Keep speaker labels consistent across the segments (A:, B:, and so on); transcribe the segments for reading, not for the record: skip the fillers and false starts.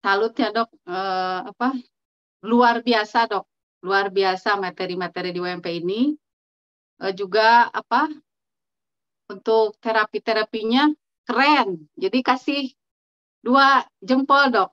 A: salut ya dok, apa luar biasa dok, luar biasa materi-materi di UMP ini. Juga apa untuk terapi-terapinya keren. Jadi kasih 2 jempol dok.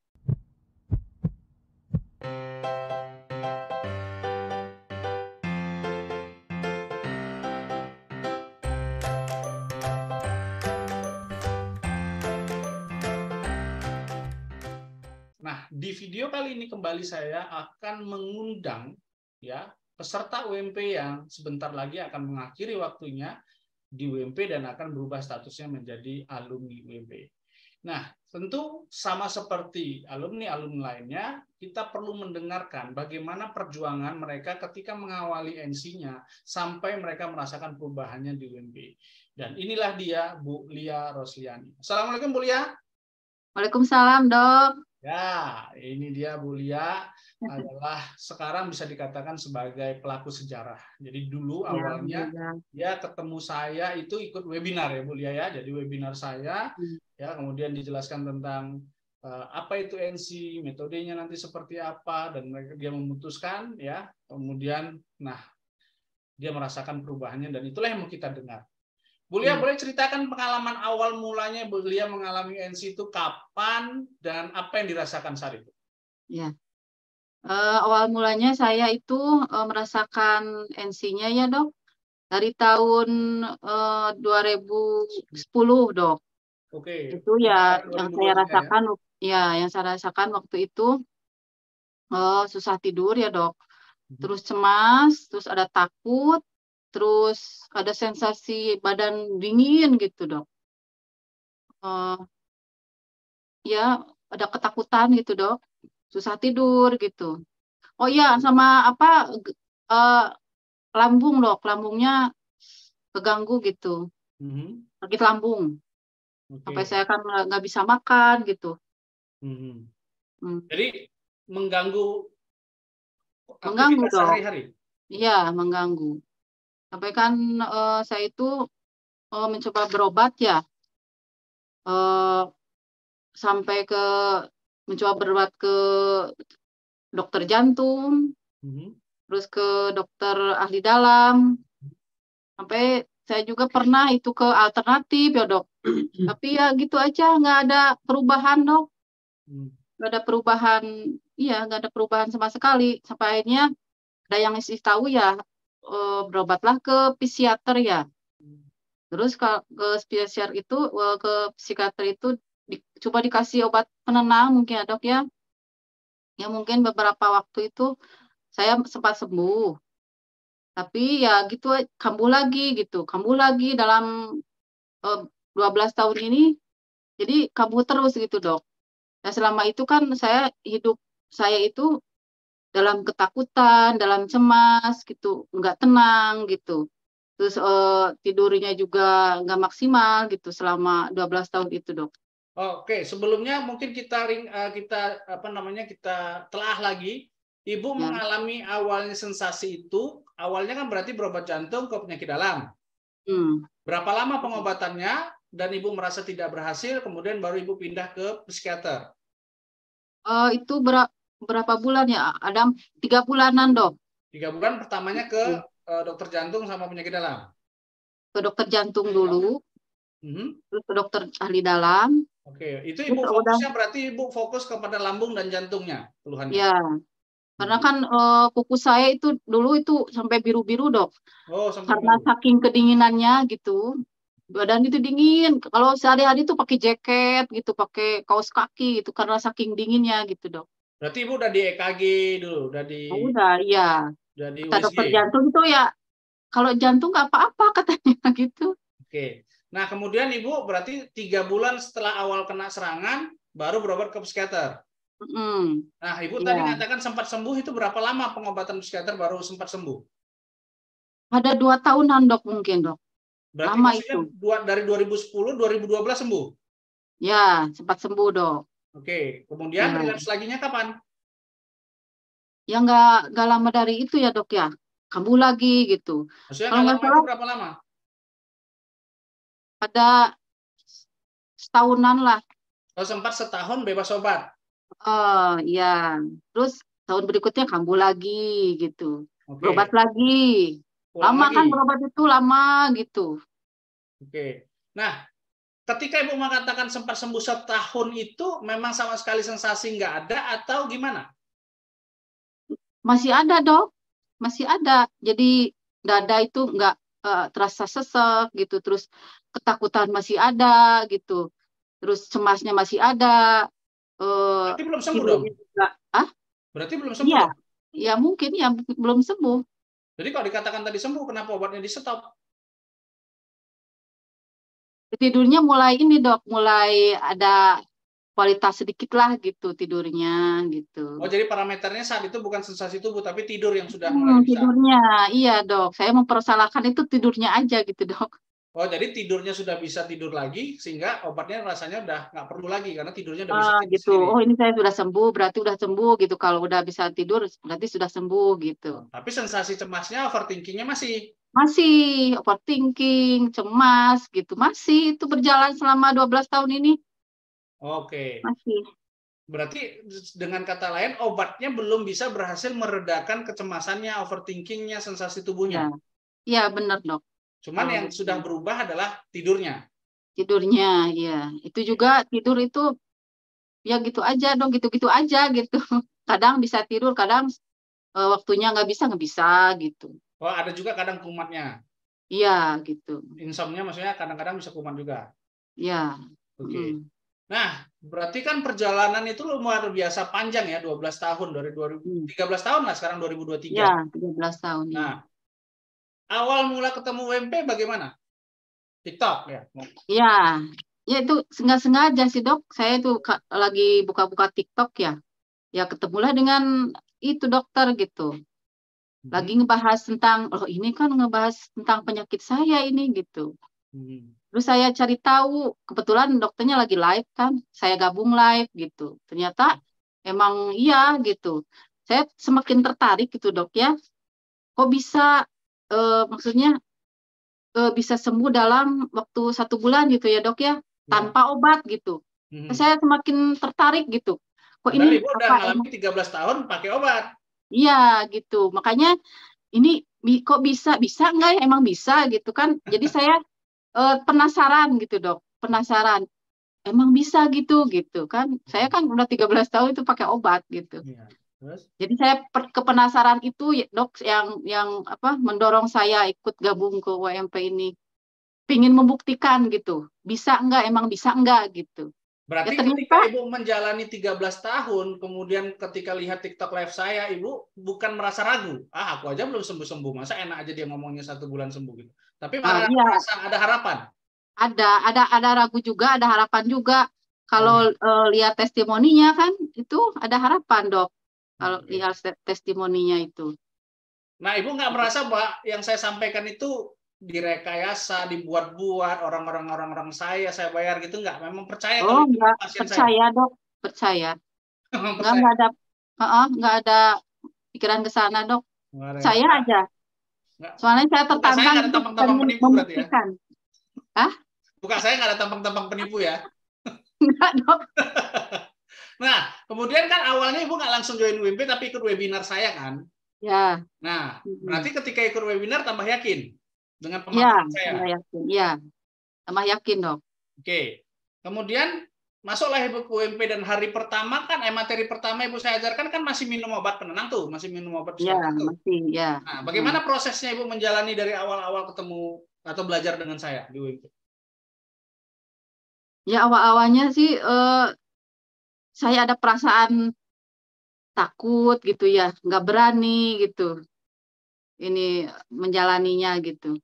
B: Nah, di video kali ini kembali saya akan mengundang ya peserta UMP yang sebentar lagi akan mengakhiri waktunya di UMP dan akan berubah statusnya menjadi alumni UMP. Nah, tentu sama seperti alumni-alumni lainnya, kita perlu mendengarkan bagaimana perjuangan mereka ketika mengawali NC-nya sampai mereka merasakan perubahannya di UMP. Dan inilah dia Bu Lia Rosliani. Assalamualaikum Bu Lia.
A: Waalaikumsalam dok.
B: Ya, ini dia Bu Lia adalah sekarang bisa dikatakan sebagai pelaku sejarah. Jadi dulu awalnya dia ketemu saya itu ikut webinar ya Bu Lia ya. Jadi webinar saya ya kemudian dijelaskan tentang apa itu NC, metodenya nanti seperti apa dan dia memutuskan ya. Kemudian nah dia merasakan perubahannya dan itulah yang mau kita dengar. Bu Lia, boleh ceritakan pengalaman awal mulanya Bu Lia mengalami NC itu kapan dan apa yang dirasakan saat itu?
A: Ya, awal mulanya saya itu merasakan NC-nya ya dok dari tahun 2010 dok.
B: Oke.
A: Itu ya yang saya rasakan
B: ya?
A: Yang saya rasakan waktu itu susah tidur ya dok. Terus cemas, terus ada takut, terus ada sensasi badan dingin gitu dok. Ya ada ketakutan gitu dok, susah tidur gitu. Oh iya sama apa lambung dok, lambungnya keganggu gitu, sakit lambung. Sampai saya kan nggak bisa makan gitu.
B: Jadi mengganggu
A: Mengganggu
B: aktivitas
A: dok.
B: sehari-hari.
A: Iya mengganggu. Sampai kan saya itu mencoba berobat ya, sampai mencoba berobat ke dokter jantung, terus ke dokter ahli dalam, sampai saya juga pernah itu ke alternatif ya dok. Tapi ya gitu aja, nggak ada perubahan dok, nggak ada perubahan, iya nggak ada perubahan sama sekali. Sampai akhirnya ada yang ngasih tahu ya, berobatlah ke psikiater ya. Terus ke psikiater itu coba dikasih obat penenang mungkin ya dok ya. Ya mungkin beberapa waktu itu saya sempat sembuh. Tapi ya gitu kambuh lagi dalam 12 tahun ini. Jadi kambuh terus gitu dok. Nah selama itu kan hidup saya itu dalam ketakutan, dalam cemas gitu, nggak tenang gitu. Terus tidurnya juga nggak maksimal gitu selama 12 tahun itu dok.
B: Oke, sebelumnya mungkin kita telah lagi. Ibu mengalami awalnya sensasi itu, awalnya kan berarti berobat jantung ke penyakit dalam. Berapa lama pengobatannya dan ibu merasa tidak berhasil, kemudian baru ibu pindah ke psikiater?
A: Itu berapa bulan ya? Ada 3 bulanan dok.
B: 3 bulan pertamanya ke dokter jantung sama penyakit dalam?
A: Ke dokter jantung dulu, terus ke dokter ahli dalam.
B: Oke, itu ibu fokusnya berarti ibu fokus kepada lambung dan jantungnya keluhannya?
A: Ya, karena kan kuku saya itu dulu itu sampai biru-biru dok. Karena saking kedinginannya gitu, badan itu dingin. Kalau sehari-hari itu pakai jaket gitu, pakai kaos kaki gitu, karena saking dinginnya gitu dok.
B: Berarti ibu udah di EKG dulu,
A: udah iya. Kata dokter jantung itu ya, kalau jantung nggak apa-apa katanya gitu.
B: Oke. Nah, kemudian Ibu berarti 3 bulan setelah awal kena serangan, baru berobat ke psikiater. Nah, Ibu tadi katakan sempat sembuh, itu berapa lama pengobatan psikiater baru sempat sembuh?
A: Ada 2 tahunan dok mungkin dok.
B: Berarti
A: lama
B: maksudnya
A: itu.
B: Dari 2010, 2012 sembuh?
A: Ya, sempat sembuh dok.
B: Oke, kemudian relapse laginya kapan?
A: Ya nggak lama dari itu ya dok ya. Kambuh lagi gitu.
B: Maksudnya kalau nggak salah, itu berapa lama?
A: Ada setahunan lah.
B: Kalau sempat setahun bebas obat?
A: Oh iya. Terus tahun berikutnya kambuh lagi gitu. Berobat
B: Oke.
A: lagi.
B: Ulang
A: Lama kan
B: lagi.
A: berobat itu lama gitu.
B: Oke. Nah, ketika Ibu mengatakan sempat sembuh setahun itu memang sama sekali sensasi nggak ada atau gimana?
A: Masih ada dok, masih ada. Jadi dada itu nggak terasa sesek gitu. Terus ketakutan masih ada gitu. Terus cemasnya masih ada.
B: Berarti belum sembuh dong?
A: Tidurnya juga. Ah,
B: Berarti belum sembuh
A: iya.
B: dong?
A: Ya mungkin ya belum sembuh.
B: Jadi kalau dikatakan tadi sembuh, kenapa obatnya di stop?
A: Tidurnya mulai ini dok, mulai ada kualitas sedikit lah gitu tidurnya gitu.
B: Oh, jadi parameternya saat itu bukan sensasi tubuh, tapi tidur yang sudah mulai bisa.
A: Tidurnya, iya dok. Saya mempersalahkan itu tidurnya aja gitu dok.
B: Oh, jadi tidurnya sudah bisa tidur lagi, sehingga obatnya rasanya udah nggak perlu lagi, karena tidurnya udah bisa tidur
A: Gitu.
B: sendiri.
A: Oh ini saya sudah sembuh, berarti udah sembuh gitu. Kalau udah bisa tidur, berarti sudah sembuh gitu.
B: Oh, tapi sensasi cemasnya, overthinkingnya masih.
A: Masih overthinking, cemas gitu. Masih itu berjalan selama 12 tahun ini.
B: Oke.
A: Masih.
B: Berarti dengan kata lain, obatnya belum bisa berhasil meredakan kecemasannya, overthinkingnya, sensasi tubuhnya.
A: Ya, ya benar dok.
B: Cuman
A: Kalau
B: yang sudah berubah adalah tidurnya.
A: tidurnya, ya. Itu juga tidur itu ya gitu aja dong, gitu-gitu aja gitu. Kadang bisa tidur, kadang waktunya nggak bisa gitu.
B: Oh, ada juga kadang kumatnya.
A: Iya gitu.
B: Insomnia maksudnya kadang-kadang bisa kumat juga.
A: Ya.
B: Oke. Nah, berarti kan perjalanan itu luar biasa panjang ya, 12 tahun dari 13 tahun lah sekarang 2023.
A: Ya, 13 tahun ya.
B: Nah, awal mula ketemu WMP bagaimana? TikTok ya.
A: Ya, ya itu nggak sengaja sih dok. Saya itu lagi buka-buka TikTok ya. Ya ketemulah dengan itu dokter gitu. Lagi ngebahas tentang, oh ini kan ngebahas tentang penyakit saya ini gitu. Terus saya cari tahu, kebetulan dokternya lagi live kan, saya gabung live gitu. Ternyata emang iya gitu. Saya semakin tertarik gitu dok ya. Kok bisa, maksudnya bisa sembuh dalam waktu 1 bulan gitu ya dok ya, tanpa obat gitu. Saya semakin tertarik gitu. Kok
B: Padahal
A: ini
B: Ibu udah
A: apa
B: ngalami
A: emang?
B: 13 tahun pakai obat.
A: Iya gitu. Makanya ini kok bisa nggak ya? Emang bisa gitu kan. Jadi saya penasaran gitu dok. Penasaran. Emang bisa gitu kan. Saya kan udah 13 tahun itu pakai obat gitu.
B: Iya. Terus?
A: Jadi saya kepenasaran itu dok yang apa mendorong saya ikut gabung ke WMP ini. Pingin membuktikan gitu. Bisa nggak? Emang bisa nggak gitu. Ya
B: Berarti ketika
A: ternyata
B: Ibu menjalani 13 tahun, kemudian ketika lihat TikTok live saya, Ibu bukan merasa ragu. Ah, aku aja belum sembuh-sembuh, masa enak aja dia ngomongnya 1 bulan sembuh gitu. Tapi malah
A: iya
B: merasa ada harapan.
A: ada ragu juga, ada harapan juga. Kalau lihat testimoninya kan itu ada harapan dok. Kalau lihat testimoninya itu.
B: Nah, Ibu nggak merasa bahwa yang saya sampaikan itu direkayasa, dibuat-buat orang-orang saya bayar gitu nggak? Memang percaya kalau itu
A: Enggak
B: pasien saya?
A: percaya dok, percaya.
B: Memang
A: Enggak
B: percaya?
A: ada, nggak ada pikiran ke sana dok. Saya aja.
B: Nggak.
A: Soalnya saya
B: Muka saya
A: tertantang
B: nggak ada
A: itu
B: tampang-tampang
A: pengen
B: penipu berarti ya?
A: membuktikan. Hah?
B: Muka saya nggak ada tampang-tampang penipu ya?
A: Enggak dok.
B: Nah, kemudian kan awalnya Ibu nggak langsung join WMP, tapi ikut webinar saya kan?
A: Ya.
B: Nah, berarti ketika ikut webinar tambah yakin dengan
A: Ya,
B: pemaparan saya?
A: tambah yakin. Ya, tambah yakin dok.
B: Oke. Kemudian masuklah Ibu ke WMP dan hari pertama kan, materi pertama Ibu saya ajarkan kan masih minum obat penenang tuh, masih minum obat
A: Ya,
B: psikiater tuh.
A: masih ya.
B: Nah, bagaimana prosesnya Ibu menjalani dari awal-awal ketemu atau belajar dengan saya di WMP?
A: Ya awal-awalnya sih saya ada perasaan takut gitu ya, nggak berani gitu. Ini menjalaninya gitu.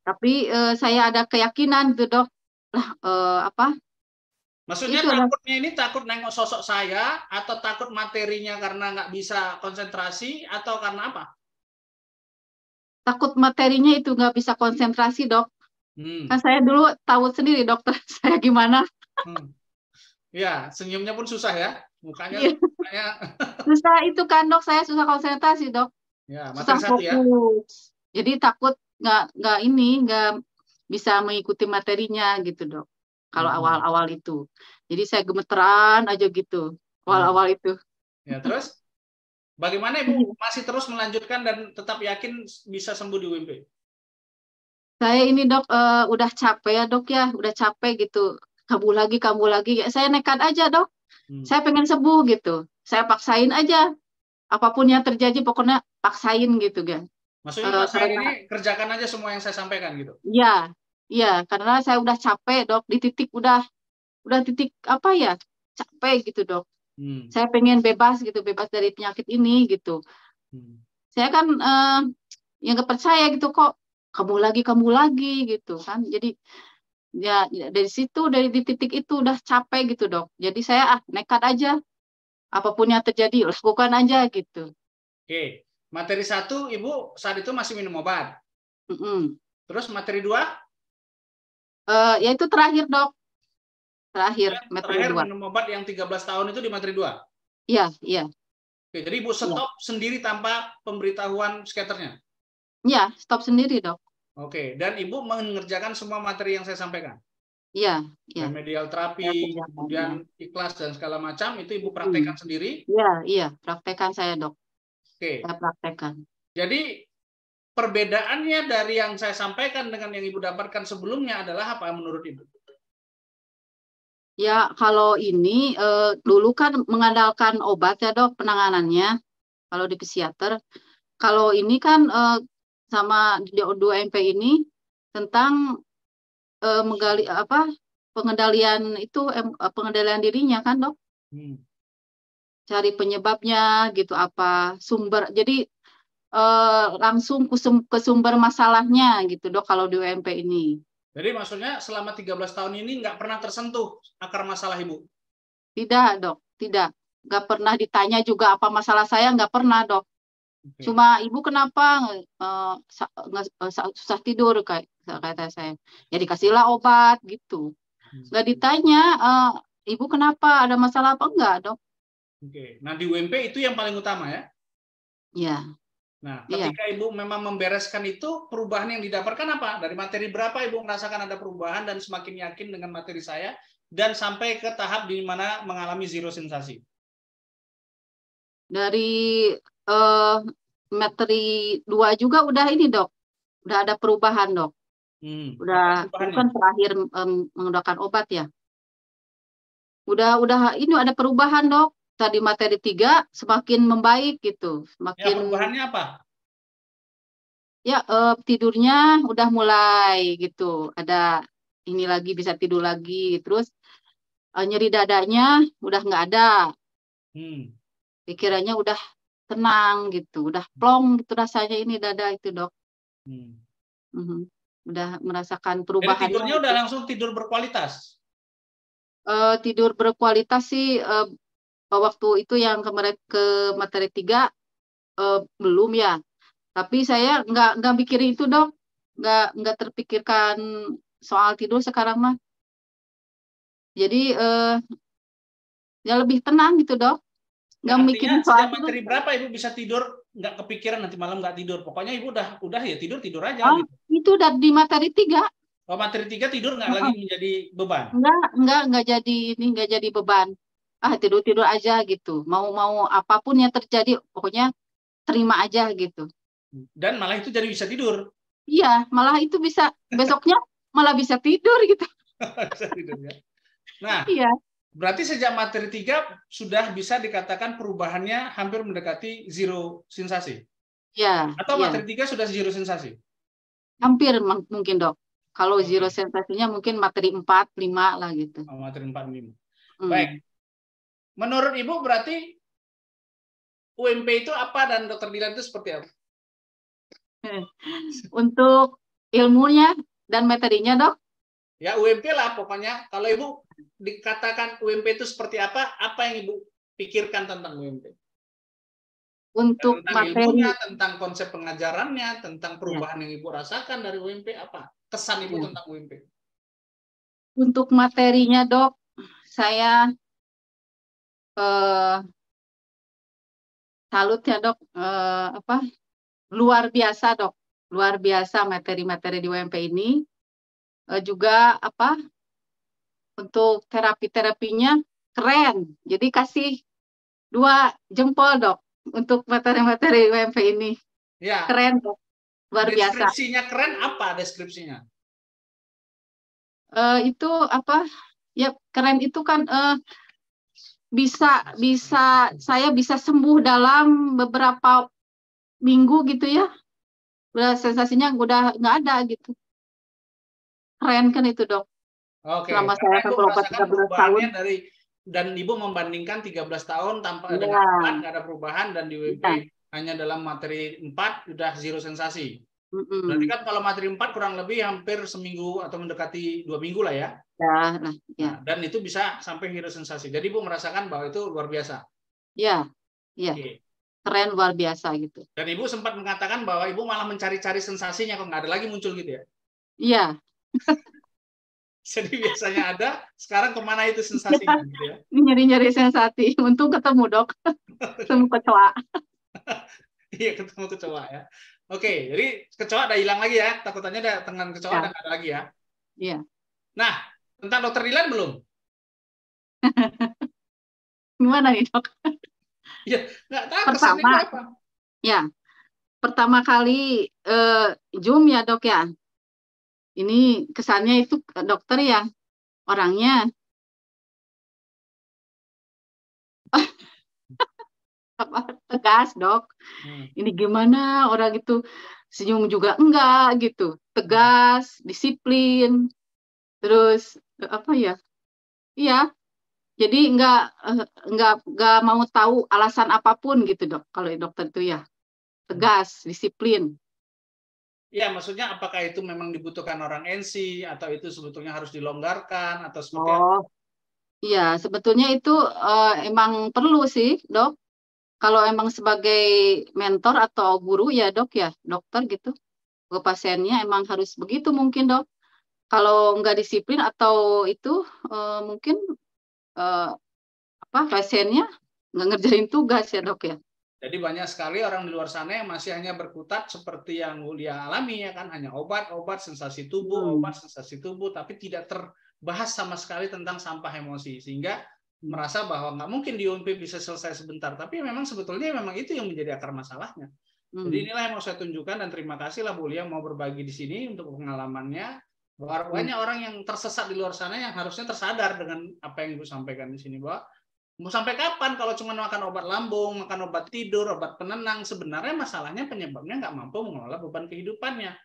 A: Tapi saya ada keyakinan gitu dok. Lah apa?
B: Maksudnya
A: Itu
B: takutnya ini takut nengok sosok saya atau takut materinya karena nggak bisa konsentrasi atau karena apa?
A: takut materinya itu nggak bisa konsentrasi dok. Kan saya dulu tahu sendiri dokter saya gimana.
B: Ya, senyumnya pun susah ya, mukanya.
A: Susah itu kan dok, saya susah konsentrasi dok.
B: Ya,
A: susah
B: materi 1 ya.
A: Fokus. Jadi takut nggak bisa mengikuti materinya gitu dok. Kalau awal-awal itu, jadi saya gemeteran aja gitu. awal-awal itu.
B: Ya, terus bagaimana Ibu masih terus melanjutkan dan tetap yakin bisa sembuh di UMP?
A: Saya ini dok, udah capek ya dok ya, udah capek gitu. Kambuh lagi. Ya, saya nekat aja dok. Saya pengen sembuh gitu. Saya paksain aja. Apapun yang terjadi, pokoknya paksain gitu kan.
B: Maksudnya paksain ini kerjakan aja semua yang saya sampaikan gitu?
A: Iya, karena saya udah capek dok. Di titik udah titik apa ya, capek gitu dok. Saya pengen bebas gitu, bebas dari penyakit ini gitu. Saya kan yang gak percaya gitu kok. Kamu lagi gitu kan. Jadi ya dari situ, di titik itu udah capek gitu dok. Jadi saya nekat aja, apapun yang terjadi lakukan aja gitu.
B: Oke, materi 1 Ibu saat itu masih minum obat. Terus materi 2?
A: Ya itu terakhir dok. Terakhir materi 2.
B: Minum obat yang 13 tahun itu di materi 2?
A: Iya.
B: Oke, jadi Ibu stop sendiri tanpa pemberitahuan psikiaternya?
A: Iya, stop sendiri dok.
B: Oke, dan Ibu mengerjakan semua materi yang saya sampaikan?
A: Iya.
B: Remedial terapi, kemudian ikhlas dan segala macam, itu Ibu praktekkan sendiri?
A: Iya, praktekkan saya dok.
B: Oke.
A: Saya praktekkan.
B: Jadi perbedaannya dari yang saya sampaikan dengan yang Ibu dapatkan sebelumnya adalah apa menurut Ibu?
A: Ya, kalau ini dulu kan mengandalkan obat ya dok penanganannya, kalau di psikiater. Kalau ini kan sama di 2MP ini tentang menggali pengendalian itu, pengendalian dirinya kan dok. Cari penyebabnya gitu, apa sumber. Jadi langsung ke sumber masalahnya gitu dok kalau di 2MP ini.
B: Jadi maksudnya selama 13 tahun ini nggak pernah tersentuh akar masalah Ibu?
A: Tidak dok, tidak. Nggak pernah ditanya juga apa masalah saya, nggak pernah dok. Cuma Ibu kenapa susah tidur kayak kata saya. Ya dikasihlah obat gitu. Nggak ditanya Ibu kenapa, ada masalah apa enggak dok.
B: Oke. Nah di UMP itu yang paling utama ya?
A: Iya.
B: Nah ketika Ibu memang membereskan itu, perubahan yang didapatkan apa? Dari materi berapa Ibu merasakan ada perubahan dan semakin yakin dengan materi saya dan sampai ke tahap di mana mengalami zero sensasi?
A: Dari materi 2 juga udah ini dok, udah ada perubahan dok. Udah bukan terakhir menggunakan obat ya. Udah ini ada perubahan dok. Tadi materi 3 semakin membaik gitu, semakin.
B: Ya, perubahannya apa?
A: Ya tidurnya udah mulai gitu, ada ini lagi, bisa tidur lagi. Terus nyeri dadanya udah nggak ada. Pikirannya udah tenang gitu, udah plong gitu rasanya ini dada itu dok. Udah merasakan perubahan.
B: Jadi tidurnya udah langsung tidur berkualitas?
A: Tidur berkualitas sih waktu itu yang ke materi 3 belum ya. Tapi saya nggak mikirin itu dok, nggak terpikirkan soal tidur sekarang mah. Jadi ya lebih tenang gitu dok. Nggak mikirin soal
B: sejak materi berapa Ibu bisa tidur nggak kepikiran nanti malam nggak tidur? Pokoknya Ibu udah ya tidur aja. Gitu.
A: Itu udah di materi 3.
B: Oh, materi 3 tidur nggak lagi menjadi beban?
A: Nggak jadi beban. Tidur aja gitu. Mau apapun yang terjadi, pokoknya terima aja gitu.
B: Dan malah itu jadi bisa tidur?
A: Iya, malah itu bisa besoknya malah bisa tidur gitu.
B: Bisa tidur ya. Nah,
A: iya.
B: Berarti sejak materi 3 sudah bisa dikatakan perubahannya hampir mendekati zero sensasi?
A: Iya.
B: Atau materi 3 sudah zero sensasi?
A: Hampir mungkin dok. Kalau zero sensasinya mungkin materi 4, 5 lah gitu.
B: Oh, materi 4, 5. Baik. Menurut Ibu berarti UMP itu apa dan Dokter Dilan itu seperti apa?
A: Untuk ilmunya dan materinya dok?
B: Ya UMP lah pokoknya. Kalau Ibu dikatakan UMP itu seperti apa yang Ibu pikirkan tentang UMP?
A: Untuk
B: tentang
A: materi,
B: ilmunya, tentang konsep pengajarannya, tentang perubahan yang Ibu rasakan dari UMP, apa kesan Ibu tentang UMP?
A: Untuk materinya dok, saya salut ya dok, luar biasa dok, luar biasa materi-materi di UMP ini. Juga untuk terapi-terapinya keren. Jadi kasih 2 jempol dok untuk materi-materi UMP ini.
B: Ya.
A: Keren dok, luar biasa.
B: Deskripsinya keren apa deskripsinya?
A: Itu apa? Ya keren itu kan saya bisa sembuh dalam beberapa minggu gitu ya. Udah sensasinya udah nggak ada gitu. Keren kan itu dok.
B: Oke.
A: Selama saya kan berobat 13 tahun
B: dan ibu membandingkan 13 tahun tanpa dengan obat nggak ada perubahan, dan di WP hanya dalam materi 4 udah zero sensasi. Berarti kan kalau materi 4 kurang lebih hampir seminggu atau mendekati 2 minggu lah ya.
A: Ya.
B: Nah, dan itu bisa sampai hero sensasi. Jadi ibu merasakan bahwa itu luar biasa.
A: Iya.
B: Okay.
A: Keren, luar biasa gitu.
B: Dan ibu sempat mengatakan bahwa ibu malah mencari-cari sensasinya, kok nggak ada lagi muncul gitu ya?
A: Iya.
B: Jadi biasanya ada, sekarang kemana itu sensasinya gitu ya?
A: Nyari-nyari sensasi. Untung ketemu dok. Ketemu kecoa.
B: Iya, ketemu kecoa ya. Oke, jadi kecoa udah hilang lagi ya. Takutannya ada dengan kecoa udah nggak ada lagi ya.
A: Iya.
B: Nah, tentang dokter Dilan belum?
A: Gimana nih dok?
B: Ya, nggak tahu kesannya apa.
A: Ya, pertama kali Zoom ya dok ya. Ini kesannya itu dokter yang orangnya tegas dok. Ini gimana orang itu senyum juga enggak gitu, tegas, disiplin, terus apa ya? Iya, jadi nggak mau tahu alasan apapun gitu dok. Kalau dokter itu ya tegas, disiplin.
B: Ya, maksudnya apakah itu memang dibutuhkan orang NC atau itu sebetulnya harus dilonggarkan atau seperti apa?
A: Iya, sebetulnya itu emang perlu sih, dok. Kalau emang sebagai mentor atau guru ya, dok ya, dokter gitu. Ke pasiennya emang harus begitu mungkin, dok. Kalau nggak disiplin atau itu mungkin pasiennya nggak ngerjain tugas ya, dok ya.
B: Jadi banyak sekali orang di luar sana yang masih hanya berkutat seperti yang Wulia alami ya kan, hanya obat, sensasi tubuh, tapi tidak terbahas sama sekali tentang sampah emosi, sehingga merasa bahwa nggak mungkin di UMP bisa selesai sebentar, tapi memang sebetulnya memang itu yang menjadi akar masalahnya. Jadi inilah yang mau saya tunjukkan, dan terima kasih lah Wulia mau berbagi di sini untuk pengalamannya, bahwa banyak orang yang tersesat di luar sana yang harusnya tersadar dengan apa yang Ibu sampaikan di sini, bahwa mau sampai kapan kalau cuma makan obat lambung, makan obat tidur, obat penenang, sebenarnya masalahnya penyebabnya nggak mampu mengelola beban kehidupannya.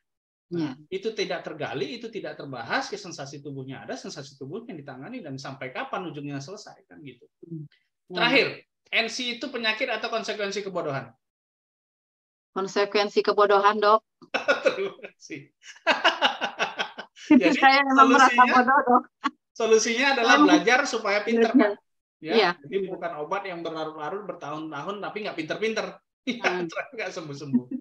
B: Nah, itu tidak tergali, itu tidak terbahas, sensasi tubuhnya ada, sensasi tubuhnya ditangani, dan sampai kapan ujungnya selesai kan gitu. Terakhir, NC itu penyakit atau konsekuensi kebodohan?
A: Konsekuensi kebodohan, dok.
B: Terima kasih.
A: Jadi saya memang merasa bodoh, dok.
B: Solusinya adalah belajar supaya pinter kan? Ya,
A: iya.
B: Jadi bukan obat yang berlarut-larut bertahun-tahun tapi nggak pinter-pinter, nggak sembuh-sembuh.